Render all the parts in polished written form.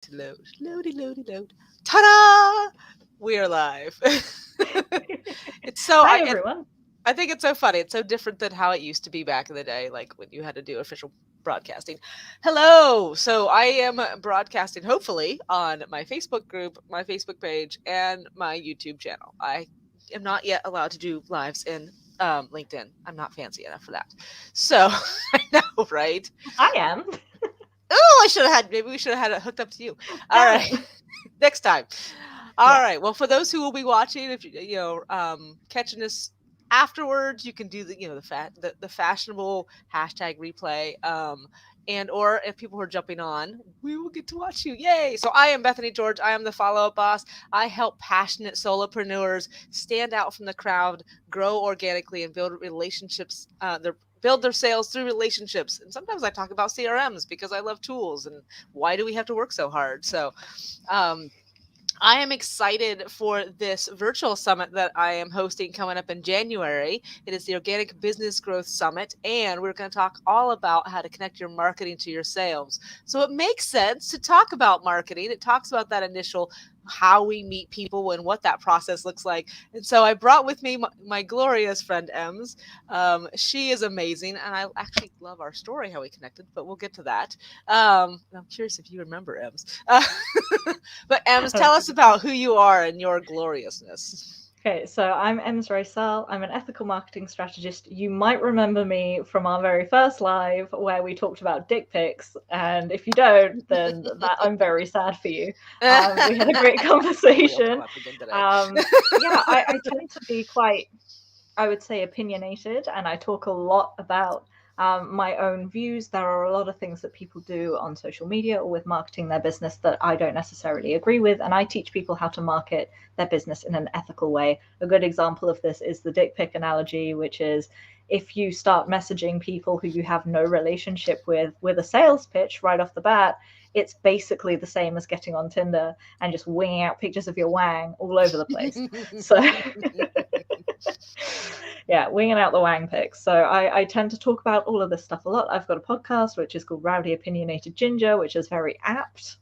to load. Loady, loady, load. Ta-da! We are live. it's so Hi, I it, everyone. I think it's so funny. It's so different than how it used to be back in the day, like when you had to do official broadcasting. Hello. So I am broadcasting hopefully on my Facebook group, my Facebook page, and my YouTube channel. I am not yet allowed to do lives in LinkedIn. I'm not fancy enough for that. So I know, right? I am. Oh, I should have had. Maybe we should have had it hooked up to you. All Damn right, it. next time. All Yeah. right. Well, for those who will be watching, if catching this afterwards, you can do the fashionable hashtag replay. And or if people are jumping on, we will get to watch you. Yay! So I am Bethany George. I am the follow up boss. I help passionate solopreneurs stand out from the crowd, grow organically, and build relationships. Build their sales through relationships. And sometimes I talk about CRMs because I love tools and why do we have to work so hard? So um, I am excited for this virtual summit that I am hosting coming up in January. It is the Organic Business Growth Summit, and we're going to talk all about how to connect your marketing to your sales. So it makes sense to talk about marketing. It talks about that initial how we meet people and what that process looks like. And so I brought with me my glorious friend Ems. She is amazing, and I actually love our story, how we connected, but we'll get to that. I'm curious if you remember Ems. But Ems, tell us about who you are and your gloriousness. Okay, so I'm Ems Searle. I'm an ethical marketing strategist. You might remember me from our very first live where we talked about dick pics, and if you don't, then I'm very sad for you. We had a great We'll come conversation. up again today. Yeah, I tend to be quite, I would say, opinionated, and I talk a lot about my own views. There are a lot of things that people do on social media or with marketing their business that I don't necessarily agree with, and I teach people how to market their business in an ethical way. A good example of this is the dick pic analogy, which is if you start messaging people who you have no relationship with a sales pitch right off the bat, it's basically the same as getting on Tinder and just winging out pictures of your wang all over the place. So yeah, winging out the wang pics. So I tend to talk about all of this stuff a lot. I've got a podcast which is called Rowdy Opinionated Ginger, which is very apt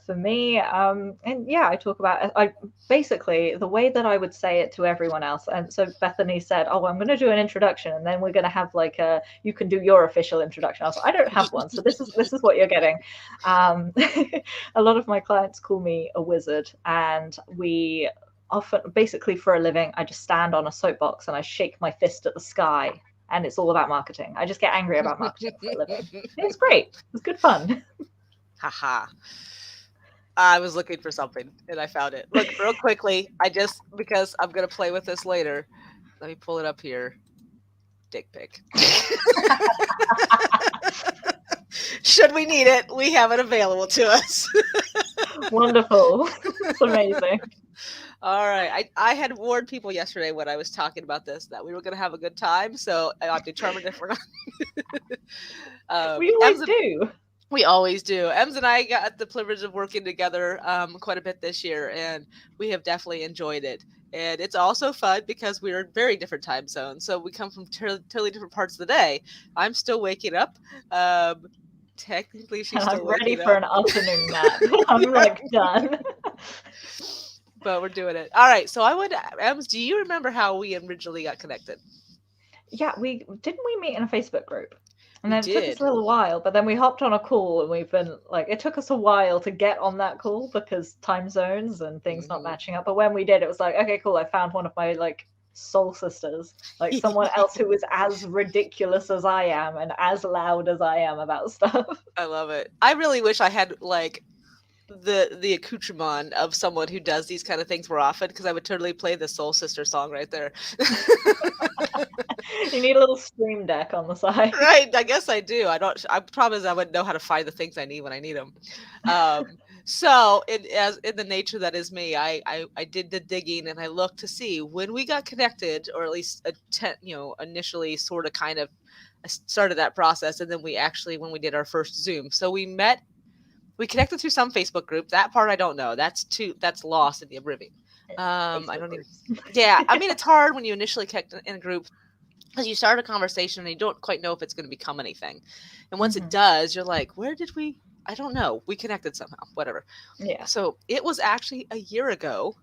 for me. And yeah, I talk about I basically the way that I would say it to everyone else. And so Bethany said, "Oh, I'm going to do an introduction, and then we're going to have like a you can do your official introduction." I was like, "I don't have one, so this is what you're getting." Um, a lot of my clients call me a wizard, and we often basically for a living I just stand on a soapbox and I shake my fist at the sky, and it's all about marketing. I just get angry about marketing for a living. It's great. It's good fun. Haha. I was looking for something and I found it. Look, real quickly, because I'm going to play with this later. Let me pull it up here. Dick pic. Should we need it, we have it available to us. Wonderful. It's amazing. All right. I had warned people yesterday when I was talking about this that we were going to have a good time. So I'm determined if we're not. We always Ems, do. we always do. Ems and I got the privilege of working together quite a bit this year, and we have definitely enjoyed it. And it's also fun because we're in very different time zones. So we come from totally different parts of the day. I'm still waking up. Um, Technically, she's And I'm still ready waking for up. an afternoon nap. I'm like done. But we're doing it. All right. So Ems, do you remember how we originally got connected? Yeah, we meet in a Facebook group. And We then it took us did. a little while, but then we hopped on a call and we've been like, it took us a while to get on that call because time zones and things not Hmm. matching up. But when we did, it was like, okay, cool. I found one of my like soul sisters, like someone else who was as ridiculous as I am and as loud as I am about stuff. I love it. I really wish I had like the accoutrement of someone who does these kind of things more often because I would totally play the Soul Sister song right there. You need a little stream deck on the side. Right, I guess I do. I don't. I promise I wouldn't know how to find the things I need when I need them. So, as in the nature that is me, I did the digging and I looked to see when we got connected, or at least initially sort of kind of started that process, and then we actually when we did our first Zoom. So we connected through some Facebook group. That part I don't know. That's lost in the oblivion. I Facebook don't even. groups. Yeah, I mean it's hard when you initially connect in a group because you start a conversation and you don't quite know if it's going to become anything. And once it Hmm. does, you're like, where did we I don't know. We connected somehow, whatever. Yeah. So it was actually a year ago,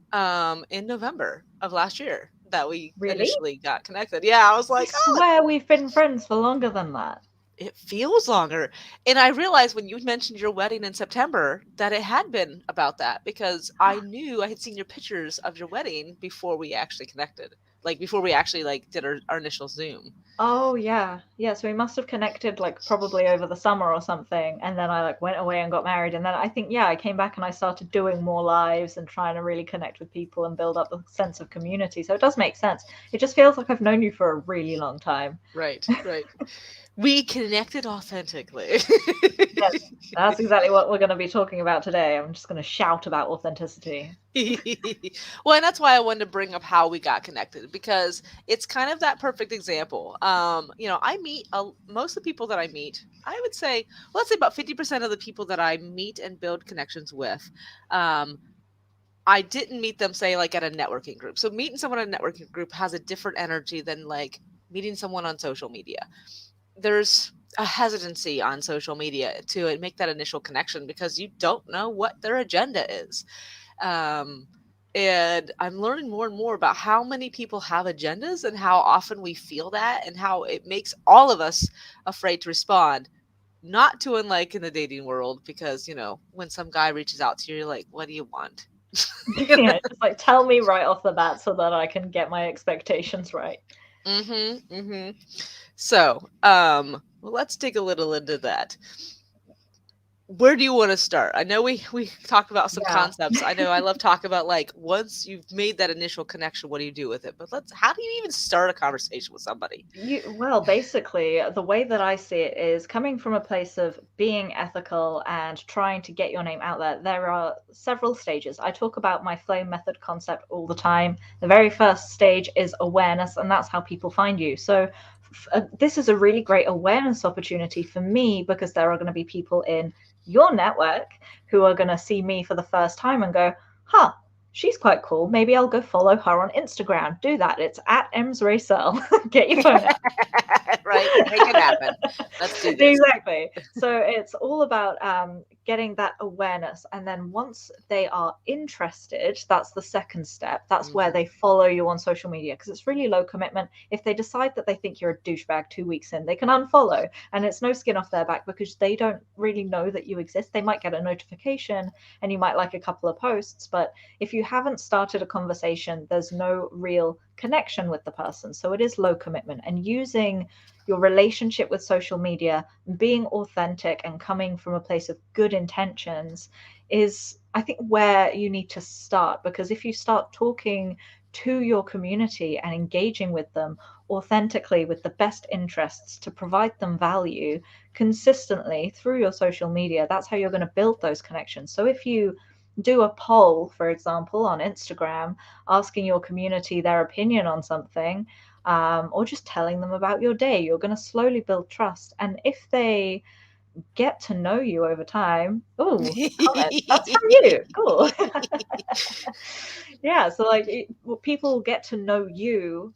in November of last year that we Really? initially got connected. Yeah, I was I like, oh, swear we've been friends for longer than that. it feels longer. And I realized when you mentioned your wedding in September that it had been about that because I knew I had seen your pictures of your wedding before we actually connected. Like before we actually like did our initial Zoom. Oh yeah. Yeah, so we must have connected like probably over the summer or something, and then I like went away and got married, and then I think yeah, I came back and I started doing more lives and trying to really connect with people and build up a sense of community. So it does make sense. It just feels like I've known you for a really long time. Right, right. We connected authentically. Yes, that's exactly what we're going to be talking about today. I'm just going to shout about authenticity. Well, and that's why I wanted to bring up how we got connected because it's kind of that perfect example. I meet most of the people that I meet. I would say, well, let's say about 50% of the people that I meet and build connections with. Um, I didn't meet them, say, like at a networking group. So meeting someone at a networking group has a different energy than like meeting someone on social media. There's a hesitancy on social media to make that initial connection because you don't know what their agenda is. Um, and I'm learning more and more about how many people have agendas and how often we feel that and how it makes all of us afraid to respond. Not to unlike in the dating world, because when some guy reaches out to you, you're like, "What do you want?" you Yeah, just like tell me right off the bat so that I can get my expectations right. know? So, well, let's dig a little into that. Where do you want to start? I know we talked about some Yeah. concepts. I know I love talking about like once you've made that initial connection, what do you do with it? But how do you even start a conversation with somebody? Well, basically, the way that I see it is coming from a place of being ethical and trying to get your name out there. There are several stages. I talk about my flame method concept all the time. The very first stage is awareness, and that's how people find you. So, this is a really great awareness opportunity for me because there are going to be people in your network who are going to see me for the first time and go, huh, she's quite cool. Maybe I'll go follow her on Instagram. Do that. It's at Ems Searle. Get your phone out. Right? Make it happen. Let's do this. Exactly. So it's all about getting that awareness. And then once they are interested, that's the second step. That's where Hmm. they follow you on social media because it's really low commitment. If they decide that they think you're a douchebag 2 weeks in, they can unfollow and it's no skin off their back because they don't really know that you exist. They might get a notification and you might like a couple of posts, but if you haven't started a conversation, there's no real connection with the person. So it is low commitment and using your relationship with social media, being authentic and coming from a place of good intentions is, I think, where you need to start. Because if you start talking to your community and engaging with them authentically with the best interests to provide them value consistently through your social media, that's how you're going to build those connections. So if you do a poll, for example, on Instagram, asking your community their opinion on something, or just telling them about your day. You're going to slowly build trust. And if they get to know you over time, oh, comment, that's from you. Cool. Yeah. So, like, people get to know you.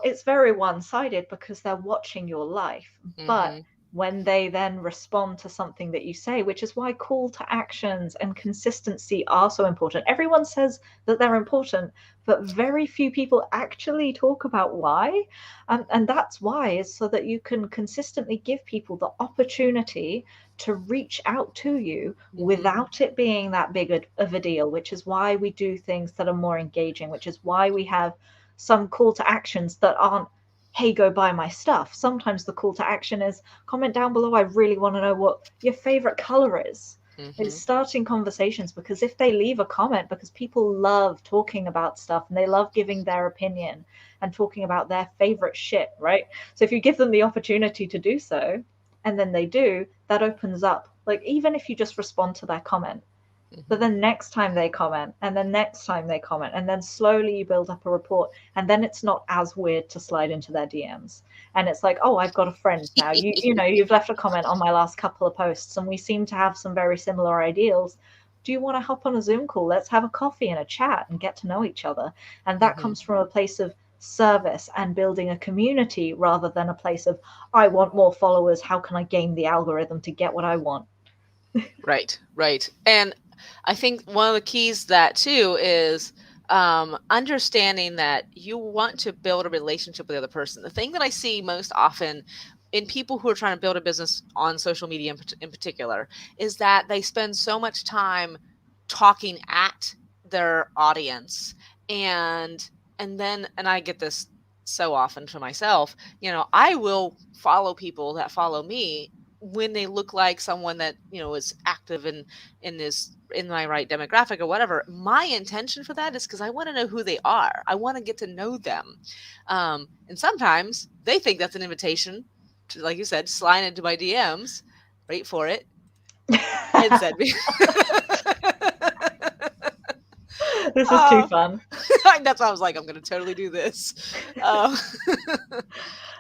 It's very one sided because they're watching your life. But Hmm. when they then respond to something that you say, which is why call to actions and consistency are so important. Everyone says that they're important, but very few people actually talk about why. And that's why, is so that you can consistently give people the opportunity to reach out to you Hmm. without it being that big of a deal, which is why we do things that are more engaging, which is why we have some call to actions that aren't, hey, go buy my stuff. Sometimes the call to action is comment down below. I really want to know what your favorite color is. It's Hmm. starting conversations because if they leave a comment, because people love talking about stuff and they love giving their opinion and talking about their favorite shit, right? So if you give them the opportunity to do so and then they do, that opens up. Like, even if you just respond to their comment, but Hmm. then next time they comment, and then next time they comment, and then slowly you build up a rapport, and then it's not as weird to slide into their DMs. And it's like, oh, I've got a friend now. You've left a comment on my last couple of posts, and we seem to have some very similar ideals. Do you want to hop on a Zoom call? Let's have a coffee and a chat and get to know each other. And that Hmm. comes from a place of service and building a community rather than a place of, I want more followers. How can I game the algorithm to get what I want? Right, right. And I think one of the keys to that too is understanding that you want to build a relationship with the other person. The thing that I see most often in people who are trying to build a business on social media in particular is that they spend so much time talking at their audience, and and I get this so often for myself. I will follow people that follow me when they look like someone that is active and is in my right demographic or whatever. My intention for that is because I want to know who they are. I want to get to know them, and sometimes they think that's an invitation to, like you said, slide into my DMs, wait for it, and send me. This is too uh, fun. that's why I was like, I'm gonna totally do this. Um,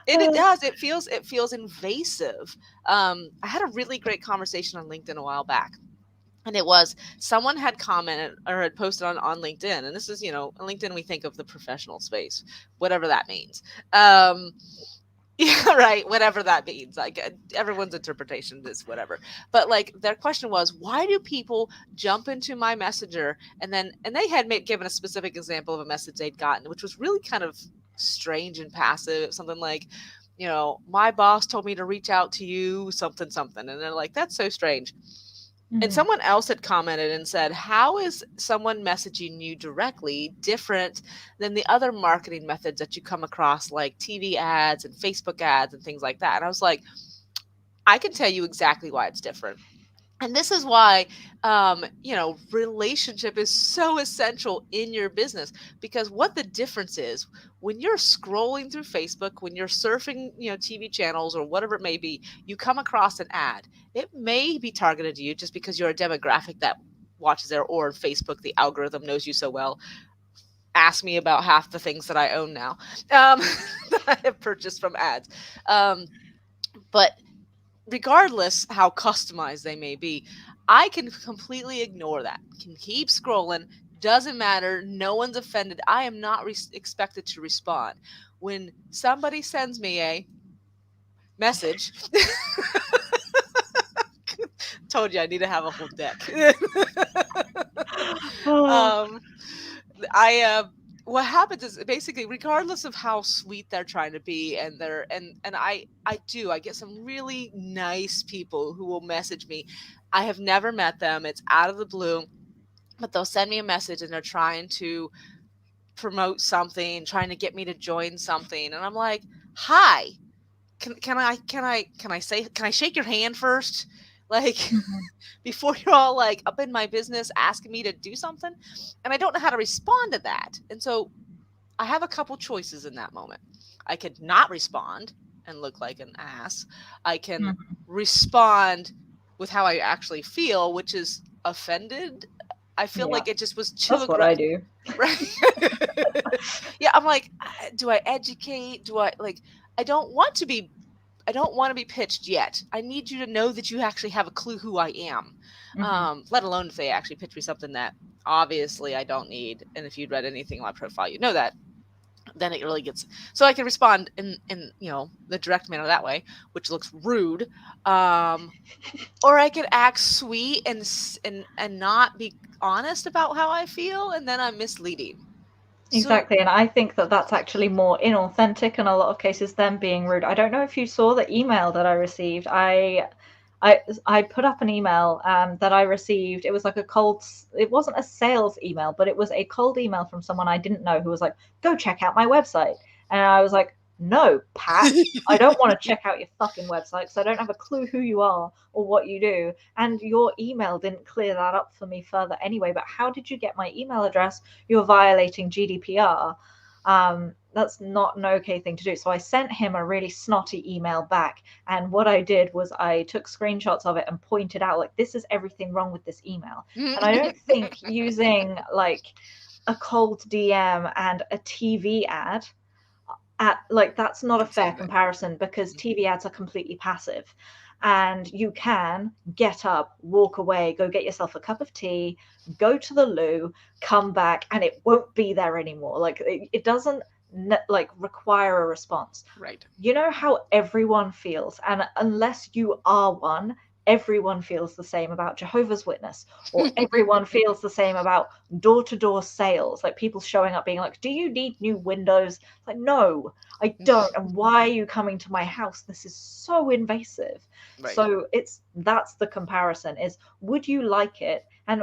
and it does. It feels invasive. I had a really great conversation on LinkedIn a while back, and it was someone had commented or had posted on LinkedIn, and this is, on LinkedIn we think of the professional space, whatever that means. Um, yeah, right. Whatever that means. Like, everyone's interpretation is whatever. But like, their question was, why do people jump into my messenger and they had given a specific example of a message they'd gotten, which was really kind of strange and passive. Something like, my boss told me to reach out to you, something, something. And they're like, that's so strange. And Mhm. someone else had commented and said, how is someone messaging you directly different than the other marketing methods that you come across, like TV ads and Facebook ads and things like that? And I was like, I can tell you exactly why it's different. And this is why, relationship is so essential in your business, because what the difference is when you're scrolling through Facebook, when you're surfing, TV channels or whatever it may be, you come across an ad. It may be targeted to you just because you're a demographic that watches there, or Facebook, the algorithm knows you so well. Ask me about half the things that I own now, that I have purchased from ads. Um, but regardless how customized they may be, I can completely ignore that. Can keep scrolling. Doesn't matter. No one's offended. I am not expected to respond. When somebody sends me a message, told you I need to have a whole deck. Oh, um, I what happens is basically, regardless of how sweet they're trying to be, and I get some really nice people who will message me. I have never met them. It's out of the blue, but they'll send me a message and they're trying to promote something, trying to get me to join something, and I'm like, "Hi, can I shake your hand first?" Like, mhm, before you're all like up in my business asking me to do something, and I don't know how to respond to that. And so I have a couple choices in that moment. I could not respond and look like an ass. I can mhm. respond with how I actually feel, which is offended. I feel Yeah, like it just was too that's what I aggressive. do. Right? Yeah, I'm like, do I educate? Do I like? I don't want to be. I don't want to be pitched yet. I need you to know that you actually have a clue who I am. Mhm. Let alone if they actually pitch me something that obviously I don't need. And if you'd read anything on my profile, you know that. Then it really gets, so I can respond in the direct manner that way, which looks rude. Um, or I could act sweet and not be honest about how I feel, and then I'm misleading. So Exactly, and I think that that's actually more inauthentic in a lot of cases than being rude. I don't know if you saw the email that I received. I put up an email that I received. It was like a cold. It wasn't a sales email, but it was a cold email from someone I didn't know who was like, "Go check out my website," and I was like, "No, Pat, I don't want to check out your fucking website because I don't have a clue who you are or what you do." And your email didn't clear that up for me further anyway. But how did you get my email address? You're violating GDPR. That's not an okay thing to do. So I sent him a really snotty email back. And what I did was I took screenshots of it and pointed out, like, this is everything wrong with this email. And I don't think using like a cold DM and a TV ad at like that's not a can fair save it. comparison because TV ads are completely passive and you can get up, walk away, go get yourself a cup of tea, go to the loo, come back and it won't be there anymore. Like it doesn't like require a response. Right. You know how everyone feels and unless you are one, everyone feels the same about Jehovah's Witness, or everyone feels the same about door-to-door sales, like people showing up being like, do you need new windows? Like, no, I don't. And why are you coming to my house? This is so invasive. Right. So that's the comparison, is would you like it? And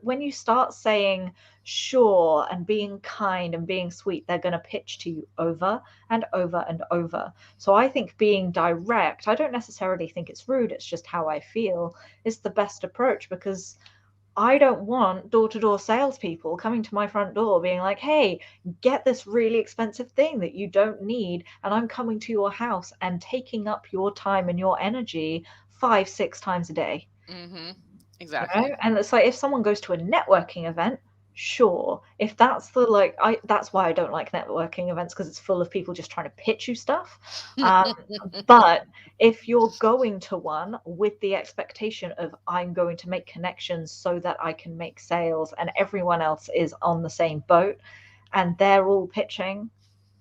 when you start saying sure and being kind and being sweet, they're going to pitch to you over and over and over. So I think being direct, I don't necessarily think it's rude, it's just how I feel, is the best approach, because I don't want door to door salespeople coming to my front door being like, hey, get this really expensive thing that you don't need. And I'm coming to your house and taking up your time and your energy 5, 6 times a day. Mm-hmm. You know? Exactly. And it's like, if someone goes to a networking event, sure. If that's the like, that's why I don't like networking events, because it's full of people just trying to pitch you stuff. Um, but if you're going to one with the expectation of I'm going to make connections so that I can make sales, and everyone else is on the same boat and they're all pitching,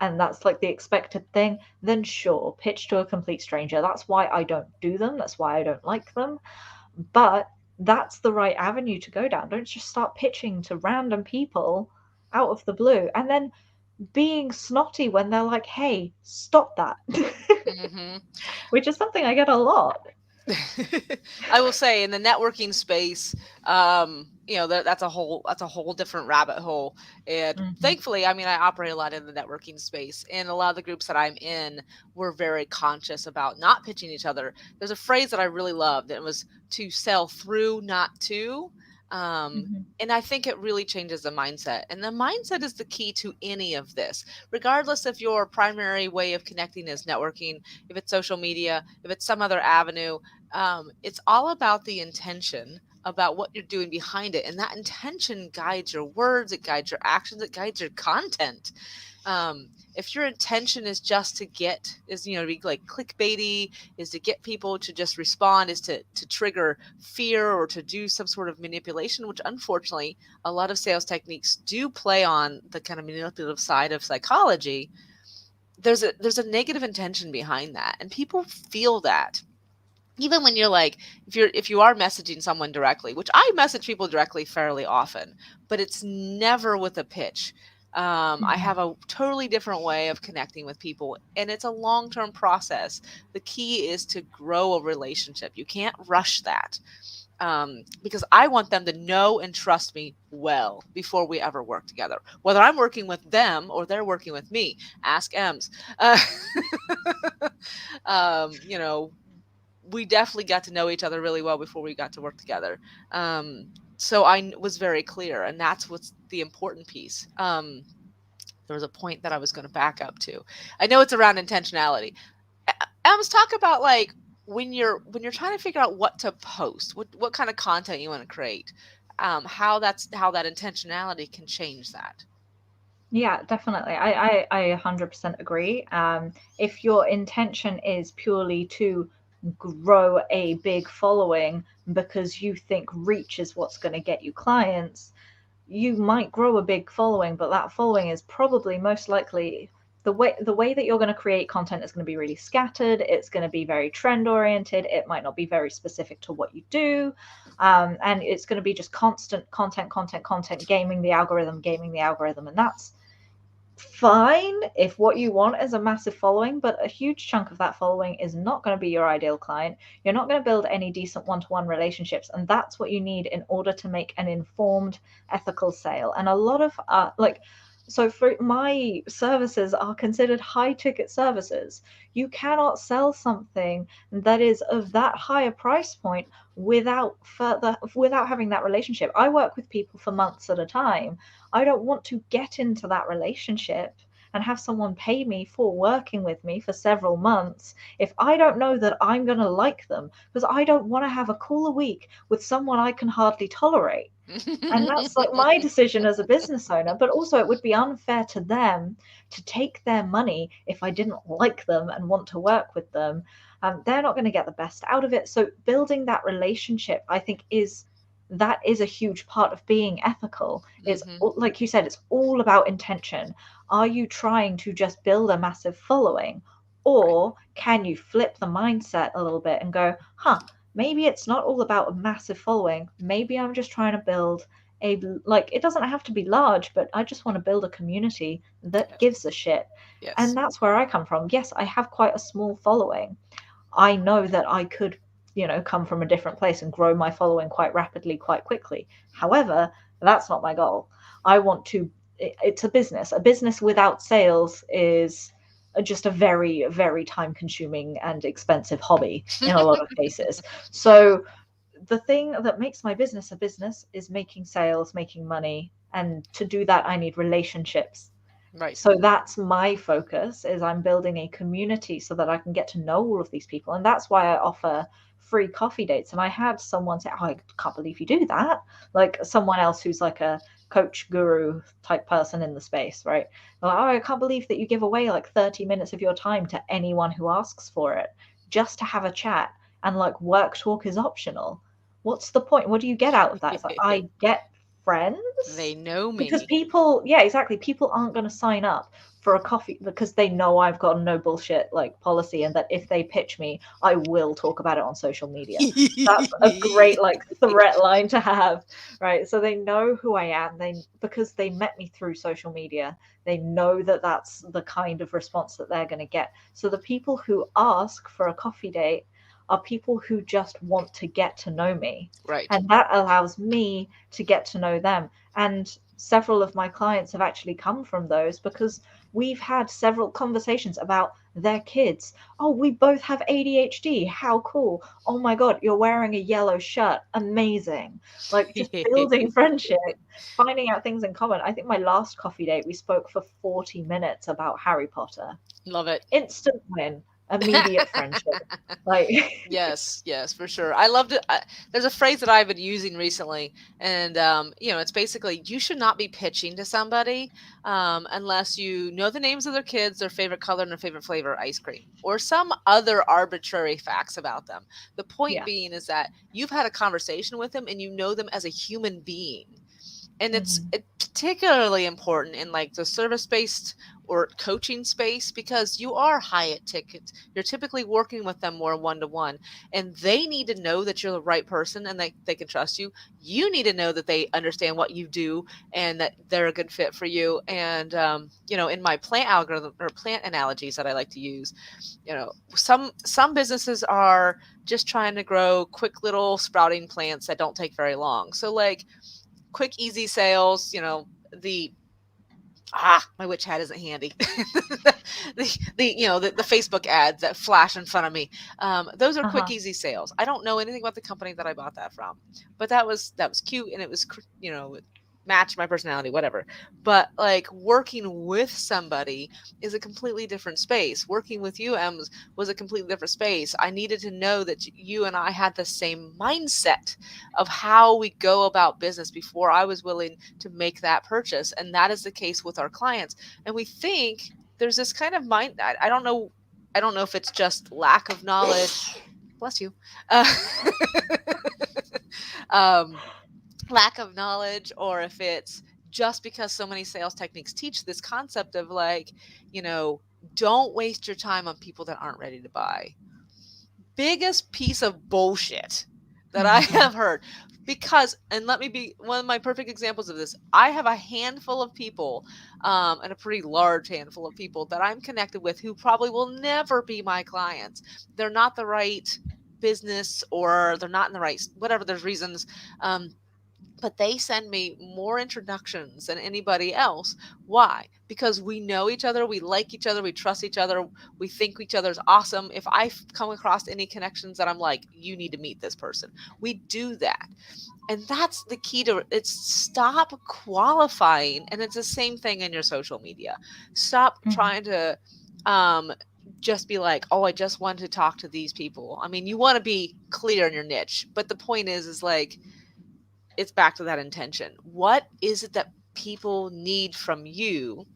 and that's like the expected thing, then sure, pitch to a complete stranger. That's why I don't do them. That's why I don't like them. But that's the right avenue to go down. Don't just start pitching to random people out of the blue and then being snotty when they're like, hey, stop that. Mm-hmm. Which is something I get a lot. I will say in the networking space, that's a whole different rabbit hole. And Mm-hmm. thankfully, I mean, I operate a lot in the networking space, and a lot of the groups that I'm in, we're very conscious about not pitching each other. There's a phrase that I really loved, and it was to sell through, not to. Mm-hmm. And I think it really changes the mindset. And the mindset is the key to any of this, regardless if your primary way of connecting is networking, if it's social media, if it's some other avenue. It's all about the intention, about what you're doing behind it, and that intention guides your words, it guides your actions, it guides your content. If your intention is just to get, is to be like clickbaity, is to get people to just respond, is to trigger fear or to do some sort of manipulation, which unfortunately a lot of sales techniques do play on the kind of manipulative side of psychology. There's a negative intention behind that, and people feel that. Even when you're like, if you are messaging someone directly, which I message people directly fairly often, but it's never with a pitch. I Mm-hmm. have a totally different way of connecting with people, and it's a long-term process. The key is to grow a relationship. You can't rush that, because I want them to know and trust me well before we ever work together. Whether I'm working with them or they're working with me, ask Ems. Uh, you know, we definitely got to know each other really well before we got to work together. So was very clear, and that's what's the important piece. There was a point that I was going to back up to. I know it's around intentionality. I was talking about like when you're trying to figure out what to post, what kind of content you want to create, how that intentionality can change that. Yeah, definitely. I 100% agree. If your intention is purely to grow a big following because you think reach is what's going to get you clients, you might grow a big following, but that following is probably most likely the way that you're going to create content is going to be really scattered. It's going to be very trend oriented. It might not be very specific to what you do. And it's going to be just constant content, gaming the algorithm. And that's fine if what you want is a massive following, but a huge chunk of that following is not going to be your ideal client. You're not going to build any decent one-to-one relationships, and that's what you need in order to make an informed, ethical sale. And a lot of so for my services are considered high ticket services. You cannot sell something that is of that higher price point without having that relationship. I work with people for months at a time. I don't want to get into that relationship and have someone pay me for working with me for several months if I don't know that I'm going to like them, because I don't want to have a call a week with someone I can hardly tolerate. And that's like my decision as a business owner, but also it would be unfair to them to take their money if I didn't like them and want to work with them. They're not going to get the best out of it. So building that relationship, I think, is a huge part of being ethical. It's Hmm. like you said, it's all about intention. Are you trying to just build a massive following, Right. or can you flip the mindset a little bit and go, huh, maybe it's not all about a massive following. Maybe I'm just trying to build a, like, it doesn't have to be large, but I just want to build a community that Yes. gives a shit. And Yes. that's where I come from. Yes, I have quite a small following. I know that I could, come from a different place and grow my following quite rapidly, quite quickly. However, that's not my goal. I want to, it's a business. A business without sales is just a very, very time consuming and expensive hobby in a lot of cases. So, the thing that makes my business a business is making sales, making money. And to do that, I need relationships. Right. So that's my focus, is I'm building a community so that I can get to know all of these people. And that's why I offer free coffee dates. And I had someone say, oh, I can't believe you do that. Like someone else who's like a coach guru type person in the space, right? They're like, oh, I can't believe that you give away like 30 minutes of your time to anyone who asks for it just to have a chat, and like work talk is optional. What's the point? What do you get out of that? It's like, I get They friends, know because me. people, yeah, exactly, people aren't going to sign up for a coffee because they know I've got a no bullshit like policy, and that if they pitch me, I will talk about it on social media. That's a great like threat line to have, right? So they know who I am. They, because they met me through social media, they know that that's the kind of response that they're going to get. So the people who ask for a coffee date are people who just want to get to know me, Right. and that allows me to get to know them. And several of my clients have actually come from those, because we've had several conversations about their kids. Oh, we both have ADHD. How cool. Oh my God, you're wearing a yellow shirt. Amazing. Like just building friendship, finding out things in common. I think my last coffee date, we spoke for 40 minutes about Harry Potter. Love it. Instant win, immediate friendship. Like, Yes, yes, for sure. I loved it. There's a phrase that I've been using recently, and it's basically you should not be pitching to somebody unless you know the names of their kids, their favorite color, and their favorite flavor of ice cream, or some other arbitrary facts about them. The point yeah. being is that you've had a conversation with them and you know them as a human being. And Hmm. it's particularly important in like the service based or coaching space, because you are high at tickets, you're typically working with them more one to one, and they need to know that you're the right person and they can trust you. You need to know that they understand what you do and that they're a good fit for you. And in my plant algorithm or plant analogies that I like to use, some businesses are just trying to grow quick little sprouting plants that don't take very long, so like quick, easy sales. The my witch hat isn't handy. The Facebook ads that flash in front of me. Those are quick, Uh-huh. easy sales. I don't know anything about the company that I bought that from, but that was cute, and it was matched my personality, whatever. But like working with somebody is a completely different space. Working with you, Ems, was a completely different space. I needed to know that you and I had the same mindset of how we go about business before I was willing to make that purchase. And that is the case with our clients. And we think there's this kind of mind. I don't know. I don't know if it's just lack of knowledge. Bless you. Uh, um, lack of knowledge, or if it's just because so many sales techniques teach this concept of like, you know, don't waste your time on people that aren't ready to buy. Biggest piece of bullshit that I Hmm. have heard. Because, and let me be one of my perfect examples of this. I have a handful of people, and a pretty large handful of people that I'm connected with who probably will never be my clients. They're not the right business, or they're not in the right, whatever, there's reasons. But they send me more introductions than anybody else. Why? Because we know each other, we like each other, we trust each other, we think each other's awesome. If I come across any connections that I'm like, you need to meet this person, we do that. And that's the key to it. It's stop qualifying. And it's the same thing in your social media. Stop Hmm. trying to um, just be like, oh, I just want to talk to these people. I mean, you want to be clear in your niche, but the point is like, it's back to that intention. What is it that people need from you?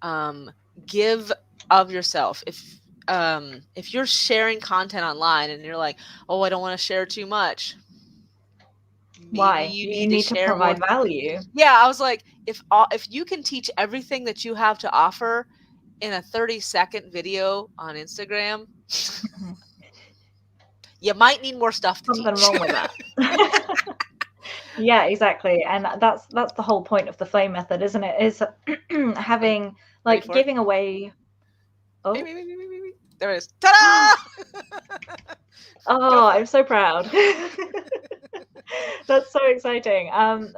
Um, give of yourself. If you're sharing content online and you're like, oh, I don't want to share too much, maybe Why? you You need to need to share more. provide value. Yeah, I was like, if you can teach everything that you have to offer in a 30-second video on Instagram, Mhm. You might need more stuff to Something teach. wrong with that. Yeah, exactly. And that's the whole point of the flame method, isn't it? Is having Ready like for it? giving away. Wait, Oh, wait, wait, wait, wait, wait. There it is. Ta-da! Go oh, for I'm it. so proud. That's so exciting.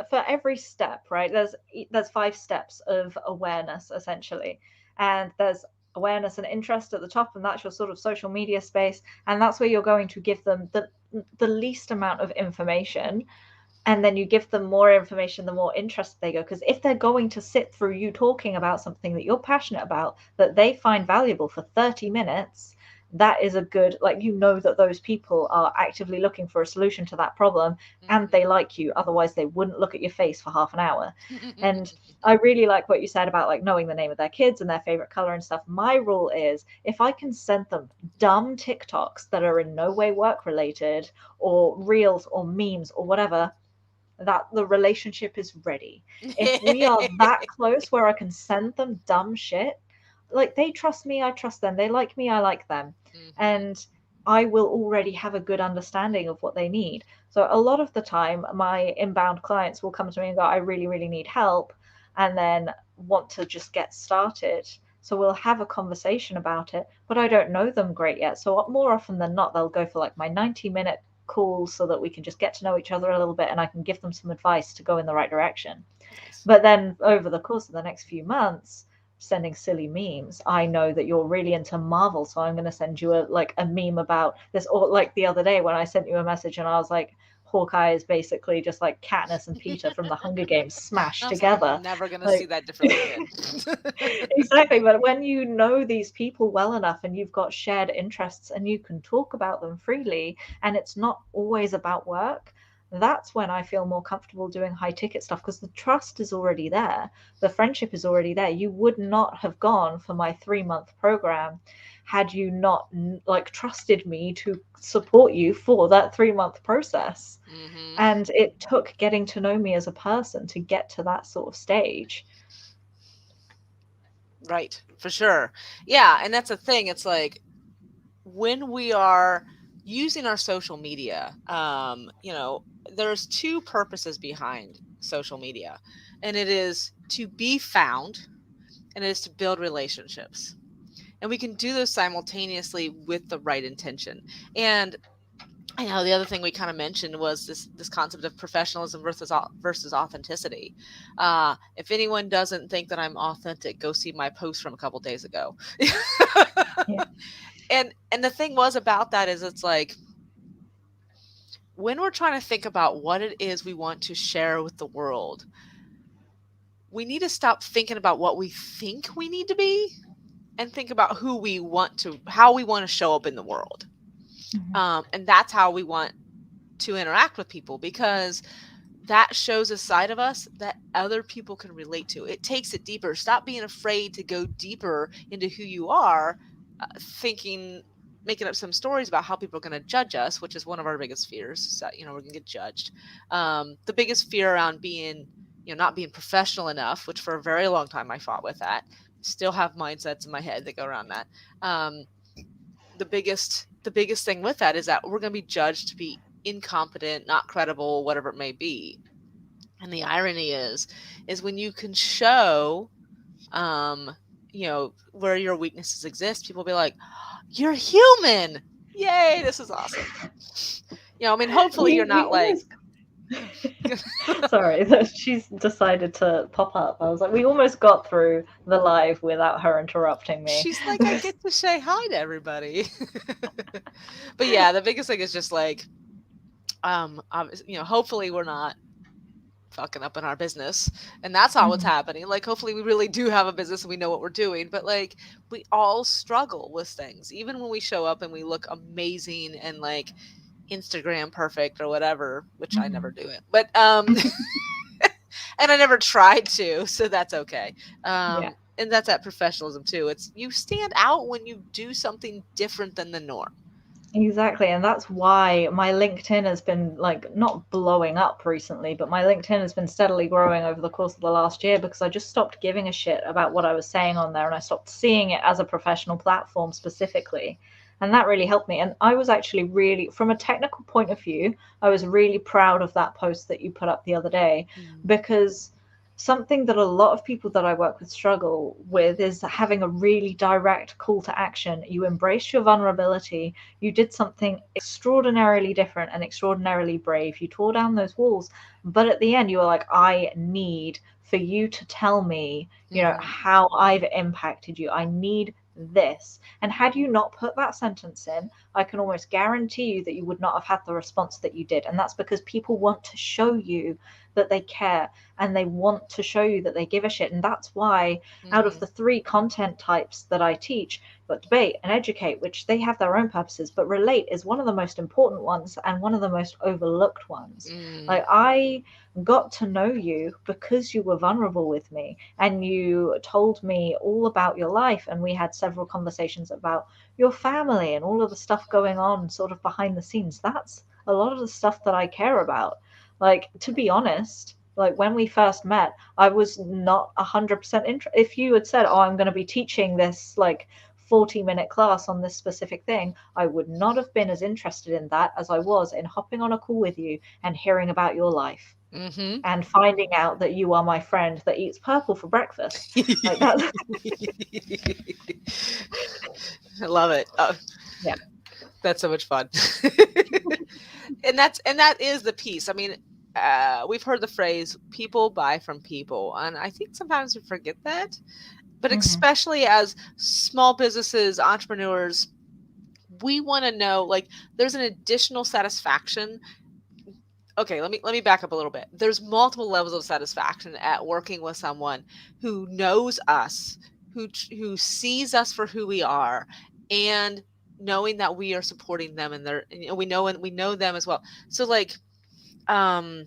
For every step, right? There's 5 steps of awareness essentially, and there's awareness and interest at the top, and that's your sort of social media space, and that's where you're going to give them the least amount of information, and then you give them more information the more interested they go, because if they're going to sit through you talking about something that you're passionate about that they find valuable for 30 minutes, that is a good, like, you know that those people are actively looking for a solution to that problem, and they like you, otherwise they wouldn't look at your face for half an hour. And I really like what you said about like knowing the name of their kids and their favorite color and stuff. My rule is if I can send them dumb TikToks that are in no way work related, or reels or memes or whatever, that the relationship is ready. If we are that close where I can send them dumb shit, like, they trust me, I trust them. They like me, I like them. Mhm. And I will already have a good understanding of what they need. So a lot of the time, my inbound clients will come to me and go, I really, really need help, and then want to just get started. So we'll have a conversation about it, but I don't know them great yet. So more often than not, they'll go for like my 90-minute call so that we can just get to know each other a little bit and I can give them some advice to go in the right direction. Nice. But then over the course of the next few months, sending silly memes, I know that you're really into Marvel, so I'm going to send you a meme about this. Or like the other day when I sent you a message and I was like, Hawkeye is basically just like Katniss and Peter from the Hunger Games smashed I was like, together. I'm never gonna see Like, that differently again. exactly. But when you know these people well enough and you've got shared interests and you can talk about them freely, and it's not always about work, that's when I feel more comfortable doing high ticket stuff, because the trust is already there. The friendship is already there. You would not have gone for my 3-month program had you not like trusted me to support you for that 3-month process. Hmm. And it took getting to know me as a person to get to that sort of stage. Right, for sure. Yeah, and that's the thing. It's like when we are using our social media, there's two purposes behind social media, and it is to be found, and it is to build relationships. And we can do those simultaneously with the right intention. And I know the other thing we kind of mentioned was this concept of professionalism versus authenticity. If anyone doesn't think that I'm authentic, go see my post from a couple days ago. Yeah. And the thing was about that is it's like when we're trying to think about what it is we want to share with the world, we need to stop thinking about what we think we need to be and think about how we want to show up in the world. Mhm. And that's how we want to interact with people, because that shows a side of us that other people can relate to. It takes it deeper. Stop being afraid to go deeper into who you are, thinking, making up some stories about how people are going to judge us, which is one of our biggest fears. So, we're going to get judged. The biggest fear around being, not being professional enough, which for a very long time I fought with that. Still have mindsets in my head that go around that. Um, the biggest thing with that is that we're going to be judged to be incompetent, not credible, whatever it may be. And the irony is when you can show, um, where your weaknesses exist, people will be like, "You're human! Yay, this is awesome." I mean, hopefully you're We not like, almost Sorry, that she's decided to pop up. I was like, we almost got through the live without her interrupting me. she's like, I get to say hi to everybody. But yeah, the biggest thing is just like, hopefully we're not fucking up in our business, and that's not what's Mhm. happening. Like, hopefully we really do have a business and we know what we're doing, but like, we all struggle with things, even when we show up and we look amazing and like Instagram perfect or whatever, which I never Mhm. do it, but and I never tried to, so that's okay. Yeah, And that's that professionalism too. It's you stand out when you do something different than the norm. exactly. And that's why my LinkedIn has been like not blowing up recently, but my LinkedIn has been steadily growing over the course of the last year, because I just stopped giving a shit about what I was saying on there, and I stopped seeing it as a professional platform specifically. And that really helped me. And I was actually really, from a technical point of view, I was really proud of that post that you put up the other day, Mm. because something that a lot of people that I work with struggle with is having a really direct call to action. You embraced your vulnerability, you did something extraordinarily different and extraordinarily brave. You tore down those walls, but at the end, you were like, I need for you to tell me, Mm-hmm. how I've impacted you. I need this. And had you not put that sentence in, I can almost guarantee you that you would not have had the response that you did. And that's because people want to show you that they care, and they want to show you that they give a shit. And that's why, out of Mm-hmm. the three content types that I teach, you've got debate and educate, which they have their own purposes, but relate is one of the most important ones and one of the most overlooked ones. Mm. Like, I got to know you because you were vulnerable with me and you told me all about your life, and we had several conversations about your family and all of the stuff going on sort of behind the scenes. That's a lot of the stuff that I care about. Like, to be honest, like when we first met, I was not 100% interested. If you had said, oh, I'm going to be teaching this like 40-minute class on this specific thing, I would not have been as interested in that as I was in hopping on a call with you and hearing about your life Mm-hmm. and finding out that you are my friend that eats purple for breakfast. Like that. I love it. Oh, Yeah. that's so much fun. And that is the piece. I mean, we've heard the phrase "people buy from people," and I think sometimes we forget that. But Hmm. especially as small businesses, entrepreneurs, we want to know, like, there's an additional satisfaction. Okay, let me back up a little bit. There's multiple levels of satisfaction at working with someone who knows us, who sees us for who we are, and knowing that we are supporting them and their, and we know them as well. So like, um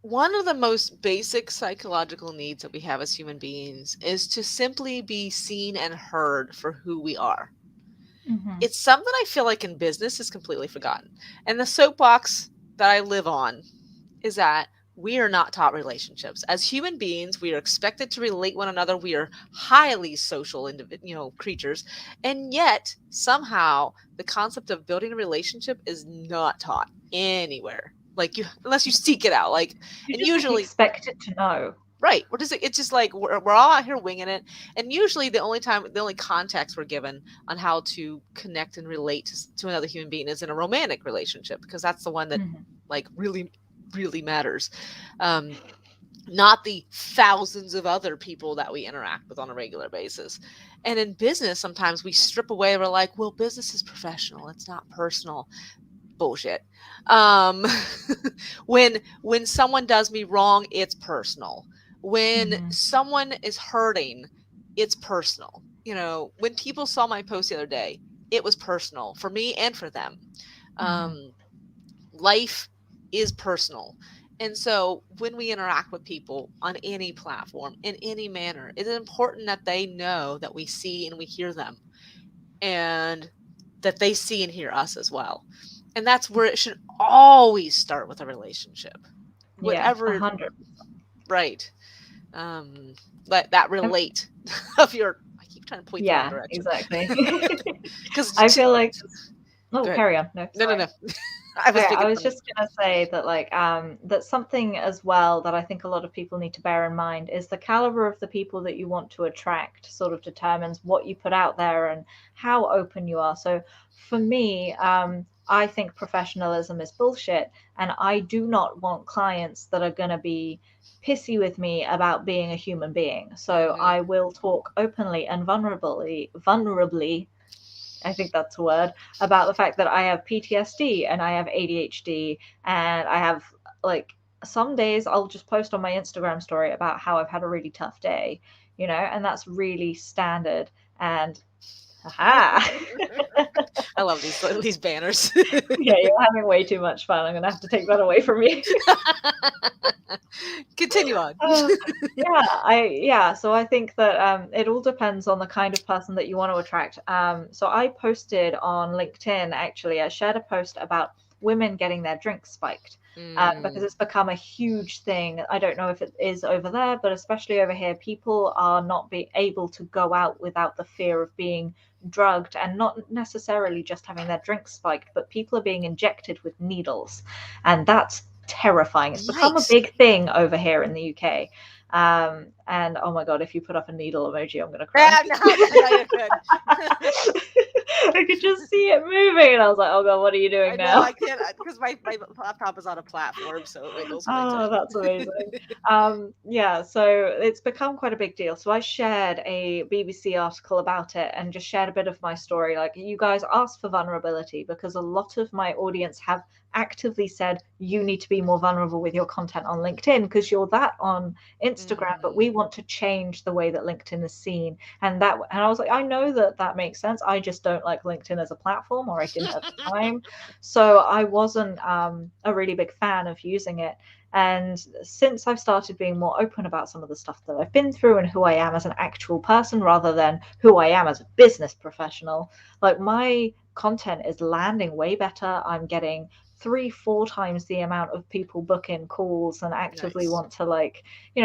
one of the most basic psychological needs that we have as human beings is to simply be seen and heard for who we are. Hmm. It's something I feel like in business is completely forgotten. And the soapbox that I live on is that we are not taught relationships. As human beings, we are expected to relate one another. We are highly social creatures. And yet, somehow, the concept of building a relationship is not taught anywhere. Like, you, unless you seek it out. Like, You and just like usually, expect it to know. right, we're just, it's just like we're all out here winging it. And usually the only context we're given on how to connect and relate to another human being is in a romantic relationship, because that's the one that Hmm. like really matters. um Not the thousands of other people that we interact with on a regular basis. And in business, sometimes we strip away, we're like, well, business is professional, it's not personal. Bullshit. um when someone does me wrong, it's personal. When Hmm. someone is hurting, it's personal. When people saw my post the other day, it was personal for me and for them. Hmm. um Life is personal. And so when we interact with people on any platform in any manner, it is important that they know that we see and we hear them, and that they see and hear us as well. And that's where it should always start, with a relationship. Yeah, Whatever, 100. right. Um that relate of your, I keep trying to point the wrong Yeah, direction. exactly. Because I feel like, oh, go ahead. carry on. No, No, no, sorry. no. I was Okay, I making was fun of just gonna say that like that's something as well that I think a lot of people need to bear in mind is the caliber of the people that you want to attract sort of determines what you put out there and how open you are. So for me, I think professionalism is bullshit, and I do not want clients that are gonna be pissy with me about being a human being. So you. I will talk openly and vulnerably, I think that's a word, about the fact that I have PTSD and I have ADHD, and I have like some days I'll just post on my Instagram story about how I've had a really tough day, and that's really standard. And haha. I love these banners. Yeah, you're having way too much fun. I'm gonna have to take that away from you. Continue on. Uh, yeah, so I think that it all depends on the kind of person that you want to attract. So I posted on LinkedIn, actually, I shared a post about women getting their drinks spiked. Because Mm. it's become a huge thing. I don't know if it is over there, but especially over here, people are not be able to go out without the fear of being drugged, and not necessarily just having their drinks spiked, but people are being injected with needles, and that's terrifying. It's become a Yikes. big thing over here in the UK. And oh my god, if you put up a needle emoji, I'm gonna cry. Yeah, no, you're good. I could just see it moving, and I was like, "Oh god, what are you doing I know now?" I can't because my laptop is on a platform, so it wiggles when I Oh, type. that's amazing. Yeah, so it's become quite a big deal. So I shared a BBC article about it and just shared a bit of my story. Like, you guys asked for vulnerability because a lot of my audience have actively said you need to be more vulnerable with your content on LinkedIn because you're that on Instagram, but we Mm. want to change the way that LinkedIn is seen. And I was like, I know that that makes sense. I just don't like LinkedIn as a platform, or I didn't at the time. So I wasn't a really big fan of using it. And since I've started being more open about some of the stuff that I've been through and who I am as an actual person rather than who I am as a business professional, like, my content is landing way better. I'm getting 3-4 times the amount of people booking calls and actively Nice. want to, like,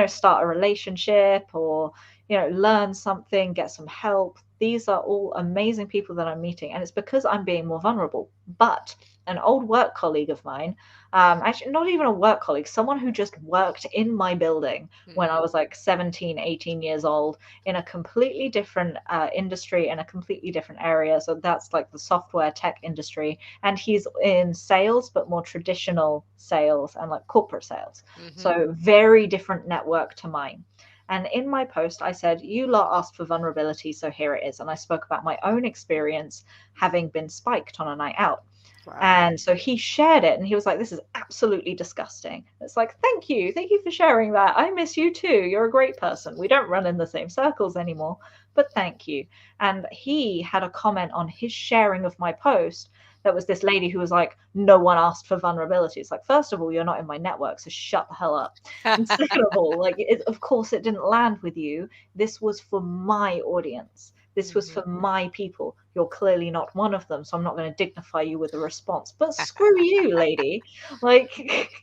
start a relationship, or learn something, get some help. These are all amazing people that I'm meeting, and it's because I'm being more vulnerable. But an old work colleague of mine, actually not even a work colleague, someone who just worked in my building when I Mm-hmm. was like 17, 18 years old, in a completely different industry, in a completely different area. So that's like the software tech industry. And he's in sales, but more traditional sales and like corporate sales. Mm-hmm. So very different network to mine. And in my post, I said, "You lot asked for vulnerability, so here it is." And I spoke about my own experience having been spiked on a night out. Wow. And so he shared it, and he was like, "This is absolutely disgusting." It's like, "Thank you. Thank you for sharing that. I miss you too. You're a great person. We don't run in the same circles anymore, but thank you." And he had a comment on his sharing of my post that was this lady who was like, "No one asked for vulnerability." It's like, first of all, you're not in my network, so shut the hell up. And second of all, like, of course it didn't land with you. This was for my audience. This was Mm-hmm. for my people. You're clearly not one of them, so I'm not going to dignify you with a response. But screw you, lady. Like,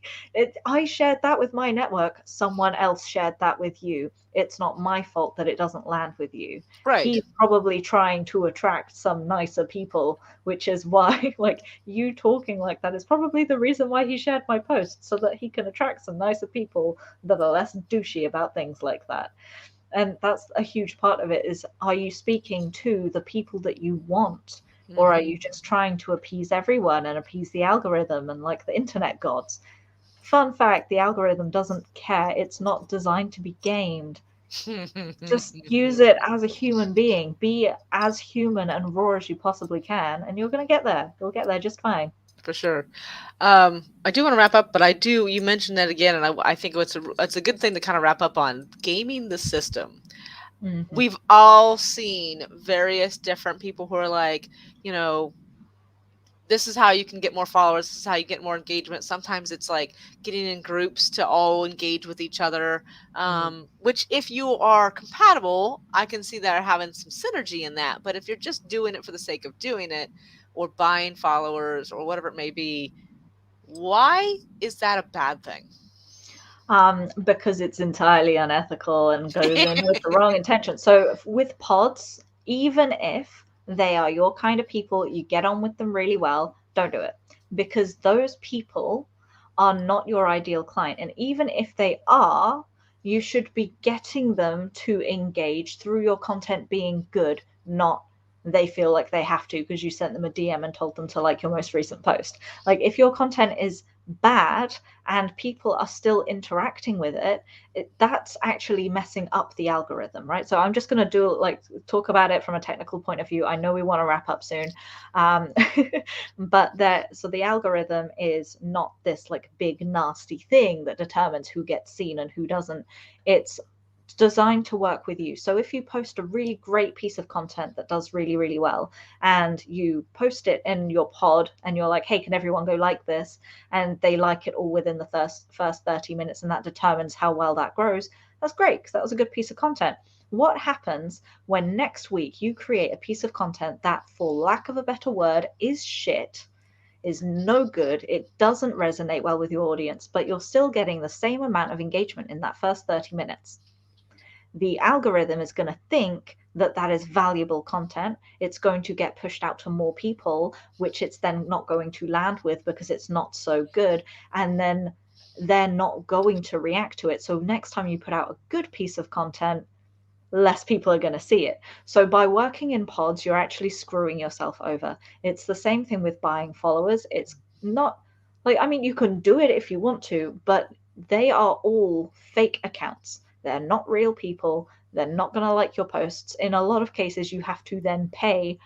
I shared that with my network. Someone else shared that with you. It's not my fault that it doesn't land with you. Right. He's probably trying to attract some nicer people, which is why, like, you talking like that is probably the reason why he shared my post, so that he can attract some nicer people that are less douchey about things like that. And that's a huge part of it, is, are you speaking to the people that you want, or are Mm-hmm. you just trying to appease everyone and appease the algorithm and like the internet gods? Fun fact, the algorithm doesn't care. It's not designed to be gamed. Just use it as a human being. Be as human and raw as you possibly can, and you're going to get there. You'll get there just fine. For sure. I do want to wrap up, but I do. You mentioned that again, and I think it's a good thing to kind of wrap up on gaming the system. Hmm. We've all seen various different people who are like, you know, this is how you can get more followers. This is how you get more engagement. Sometimes it's like getting in groups to all engage with each other. Which, if you are compatible, I can see that having some synergy in that. But if you're just doing it for the sake of doing it, or buying followers, or whatever it may be, why is that a bad thing? Because it's entirely unethical and goes in with the wrong intention. So with pods, even if they are your kind of people, you get on with them really well, don't do it, because those people are not your ideal client. And even if they are, you should be getting them to engage through your content being good, not they feel like they have to because you sent them a DM and told them to like your most recent post. Like, if your content is bad and people are still interacting with it, that's actually messing up the algorithm, right? So I'm just going to do like talk about it from a technical point of view. I know we want to wrap up soon, um, but that, so the algorithm is not this like big nasty thing that determines who gets seen and who doesn't. It's designed to work with you. So if you post a really great piece of content that does really, really well, and you post it in your pod and you're like, "Hey, can everyone go like this?" and they like it all within the first 30 minutes, and that determines how well that grows, that's great, because that was a good piece of content. What happens when next week you create a piece of content that, for lack of a better word, is shit? is no good. It doesn't resonate well with your audience, but you're still getting the same amount of engagement in that first 30 minutes. The algorithm is going to think that that is valuable content. It's going to get pushed out to more people, which it's then not going to land with because it's not so good. And then they're not going to react to it. So next time you put out a good piece of content, less people are going to see it. So by working in pods, you're actually screwing yourself over. It's the same thing with buying followers. It's not like, I mean, you can do it if you want to, but they are all fake accounts. They're not real people. They're not going to like your posts. In a lot of cases, you have to then pay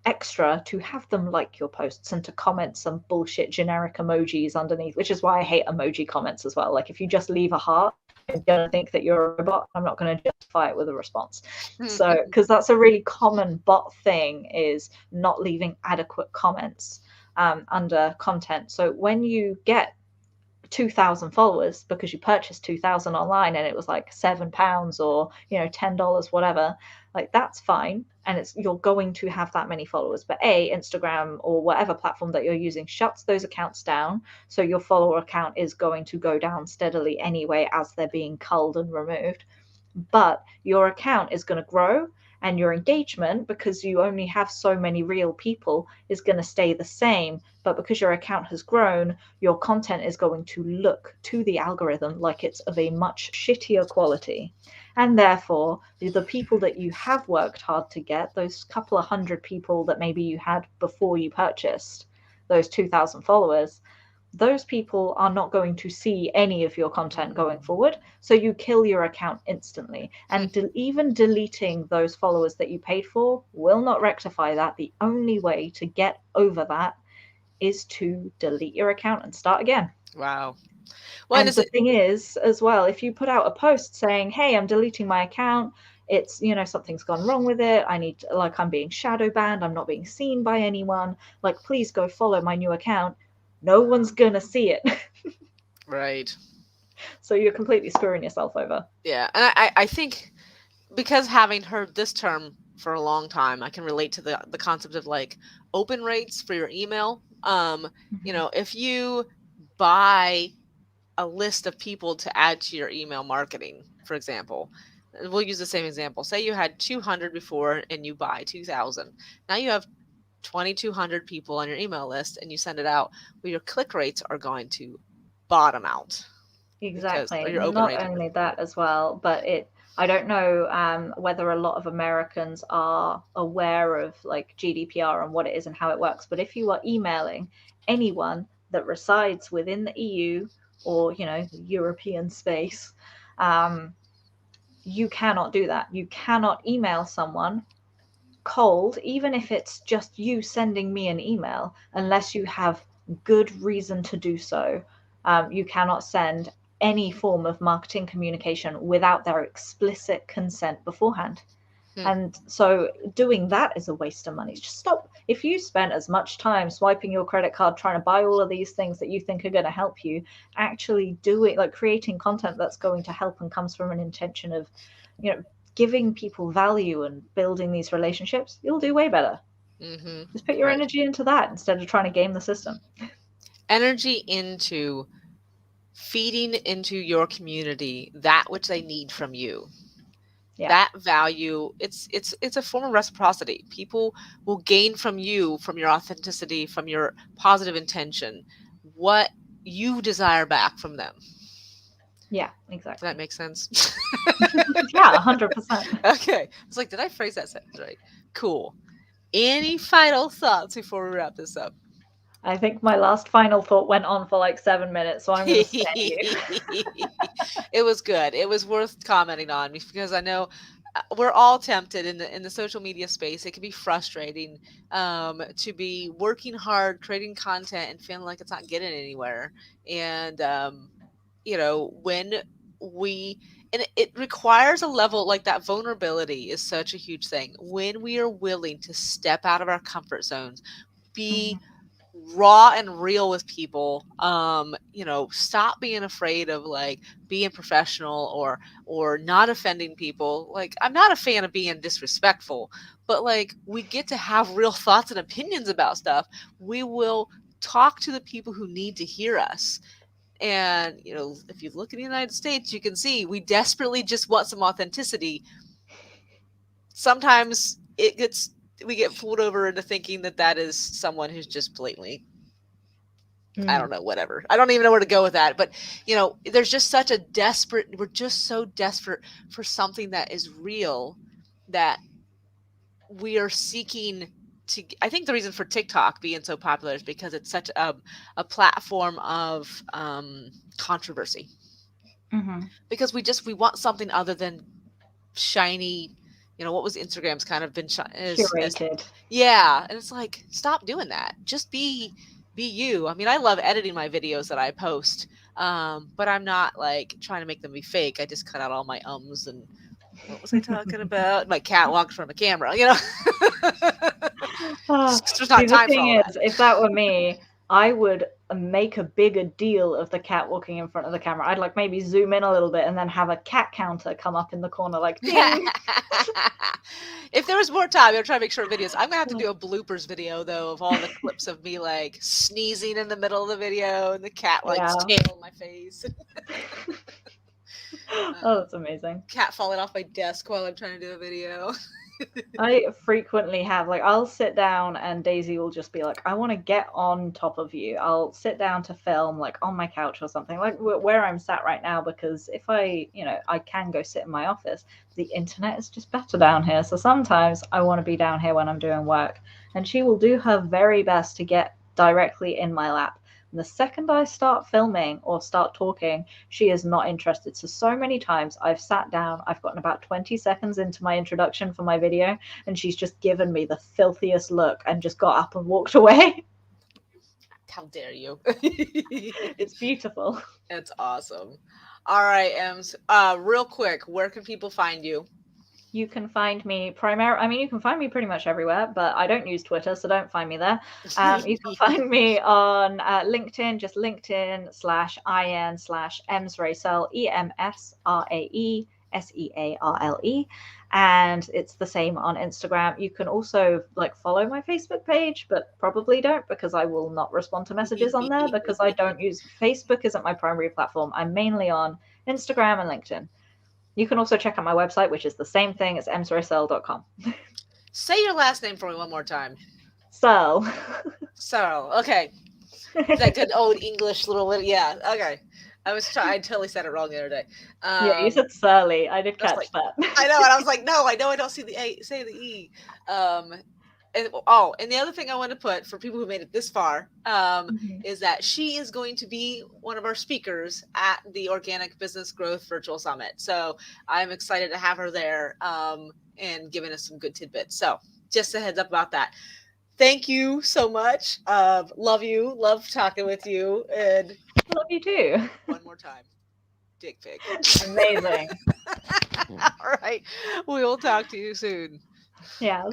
extra to have them like your posts and to comment some bullshit generic emojis underneath, which is why I hate emoji comments as well. Like if you just leave a heart, I'm gonna think that you're a robot. I'm not gonna justify it with a response. So because that's a really common bot thing, is not leaving adequate comments under content. So when you get 2,000 followers because you purchased 2,000 online and it was like £7 or $10, whatever, like that's fine, and it's you're going to have that many followers. But Instagram or whatever platform that you're using shuts those accounts down, so your follower account is going to go down steadily anyway as they're being culled and removed. But your account is going to grow, and your engagement, because you only have so many real people, is going to stay the same. But because your account has grown, your content is going to look to the algorithm like it's of a much shittier quality. And therefore, the people that you have worked hard to get, those couple of hundred people that maybe you had before you purchased those 2,000 followers, those people are not going to see any of your content going forward. So you kill your account instantly. And even deleting those followers that you paid for will not rectify that. The only way to get over that is to delete your account and start again. Wow. Well, And the thing is, as well, if you put out a post saying, hey, I'm deleting my account, it's, something's gone wrong with it, I need, like, I'm being shadow banned, I'm not being seen by anyone, like, please go follow my new account, no one's gonna see it. right. So you're completely screwing yourself over. Yeah, and I think because having heard this term for a long time, I can relate to the concept of like open rates for your email. If you buy a list of people to add to your email marketing, for example, we'll use the same example. Say you had 200 before and you buy 2,000. Now you have 2,200 people on your email list and you send it out. Well, your click rates are going to bottom out because or Exactly. your open Not rate. only that as well, but I don't know whether a lot of Americans are aware of like GDPR and what it is and how it works. But if you are emailing anyone that resides within the EU or, the European space, you cannot do that. You cannot email someone cold, even if it's just you sending me an email, unless you have good reason to do so. You cannot send any form of marketing communication without their explicit consent beforehand. And so doing that is a waste of money. Just stop. If you spent as much time swiping your credit card trying to buy all of these things that you think are going to help you, actually do it, like creating content that's going to help and comes from an intention of, giving people value and building these relationships, you'll do way better. Just put your Right. energy into that instead of trying to game the system. Energy into feeding into your community that which they need from you. Yeah. That value, it's a form of reciprocity. People will gain from you, from your authenticity, from your positive intention, what you desire back from them. Yeah, Does that exactly. make sense? Yeah, 100%. Okay. I was like, did I phrase that sentence right? Cool. Any final thoughts before we wrap this up? I think my last final thought went on for like 7 minutes, so I'm going to spare you. It was good. It was worth commenting on because I know we're all tempted in the social media space. It can be frustrating to be working hard, creating content, and feeling like it's not getting anywhere. And when we and it requires a level like that. Vulnerability is such a huge thing. When we are willing to step out of our comfort zones, be raw and real with people, stop being afraid of like being professional or not offending people. Like, I'm not a fan of being disrespectful, but like we get to have real thoughts and opinions about stuff. We will talk to the people who need to hear us. And, if you look in the United States, you can see we desperately just want some authenticity. Sometimes we get fooled over into thinking that that is someone who's just blatantly, I don't know, whatever. I don't even know where to go with that. But, there's just we're just so desperate for something that is real, that we are seeking to. I think the reason for TikTok being so popular is because it's such a platform of controversy. Mm-hmm. Because we want something other than shiny. What was Instagram's kind of been as Curated. yeah, and it's like, stop doing that. Just be you. I mean, I love editing my videos that I post, but I'm not like trying to make them be fake. I just cut out all my ums and what was I talking about? My cat walks from a camera, There's See, not the time for thing all that. is, if that were me, I would make a bigger deal of the cat walking in front of the camera. I'd like maybe zoom in a little bit and then have a cat counter come up in the corner, like ding. If there was more time, I'll try to make short videos. I'm gonna have to do a bloopers video though of all the clips of me like sneezing in the middle of the video and the cat like Yeah. tail in my face. Oh, that's amazing. Cat falling off my desk while I'm trying to do a video. I frequently have, like, I'll sit down and Daisy will just be like, I want to get on top of you. I'll sit down to film, like, on my couch or something, like where I'm sat right now, because if I can go sit in my office, the internet is just better down here. So sometimes I want to be down here when I'm doing work. And she will do her very best to get directly in my lap. And the second I start filming or start talking, she is not interested. So many times I've sat down, I've gotten about 20 seconds into my introduction for my video, and she's just given me the filthiest look and just got up and walked away. How dare you? It's beautiful. That's awesome. All right, Ems. Real quick, where can people find you? You can find me you can find me pretty much everywhere, but I don't use Twitter, so don't find me there. You can find me on LinkedIn, just LinkedIn/IN/Ems Searle, EMSRAESEARLE. And it's the same on Instagram. You can also like follow my Facebook page, but probably don't, because I will not respond to messages on there, because I don't use Facebook isn't my primary platform. I'm mainly on Instagram and LinkedIn. You can also check out my website, which is the same thing as emssearle.com. Say your last name for me one more time. So. Searle. Okay. That good old English yeah. Okay. I totally said it wrong the other day. Yeah, you said Surly. I did catch that. I know, and I was like, no, I know I don't see the A, say the E. And the other thing I want to put for people who made it this far is that she is going to be one of our speakers at the Organic Business Growth Virtual Summit. So I'm excited to have her there and giving us some good tidbits. So just a heads up about that. Thank you so much. Love you. Love talking with you. And love you too. One more time. Dick pic. Amazing. All right. We will talk to you soon. Yeah,